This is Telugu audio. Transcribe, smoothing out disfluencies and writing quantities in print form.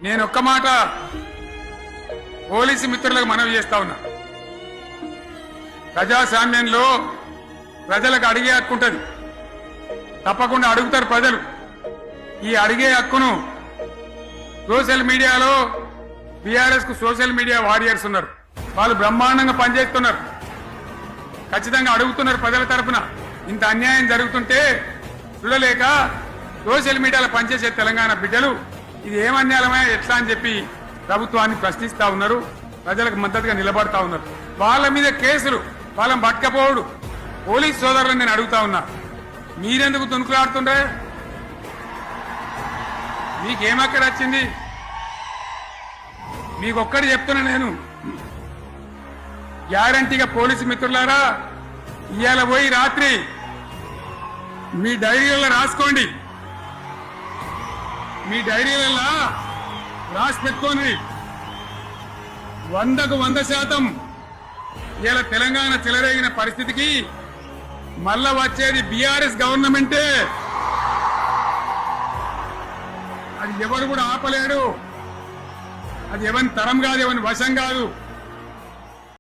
నేను ఒక్క మాట పోలీసు మిత్రులకు మనవి చేస్తా ఉన్నా. ప్రజాస్వామ్యంలో ప్రజలకు అడిగే హక్కు ఉంటుంది. తప్పకుండా అడుగుతారు ప్రజలు. ఈ అడిగే హక్కును సోషల్ మీడియాలో బీఆర్ఎస్ కు సోషల్ మీడియా వారియర్స్ ఉన్నారు. వాళ్ళు బ్రహ్మాండంగా పనిచేస్తున్నారు. ఖచ్చితంగా అడుగుతున్నారు ప్రజల తరఫున. ఇంత అన్యాయం జరుగుతుంటే చూడలేక సోషల్ మీడియాలో పనిచేసే తెలంగాణ బిడ్డలు ఇది ఏమన్యాయమే ఎట్లా అని చెప్పి ప్రభుత్వాన్ని ప్రశ్నిస్తా ఉన్నారు. ప్రజలకు మద్దతుగా నిలబడతా ఉన్నారు. వాళ్ళ మీద కేసులు, వాళ్ళని పట్టుకపోవడు పోలీస్ సోదరులను నేను అడుగుతా ఉన్నా, మీరెందుకు తుణుకులాడుతుండే? మీకేమక్కడ వచ్చింది? మీకొక్కటి చెప్తున్నా నేను, గ్యారంటీగా పోలీసు మిత్రులారా, ఇవాళ పోయి రాత్రి మీ డైరీలలో రాసుకోండి. మీ డైరీలలో రాసి పెట్టుకోండి. 100కు 100% ఇలా తెలంగాణ చెలరేగిన పరిస్థితికి మళ్ళా వచ్చేది బీఆర్ఎస్ గవర్నమెంటే. అది ఎవరు కూడా ఆపలేడు. అది ఎవరి తరం కాదు, ఎవరి వశం కాదు.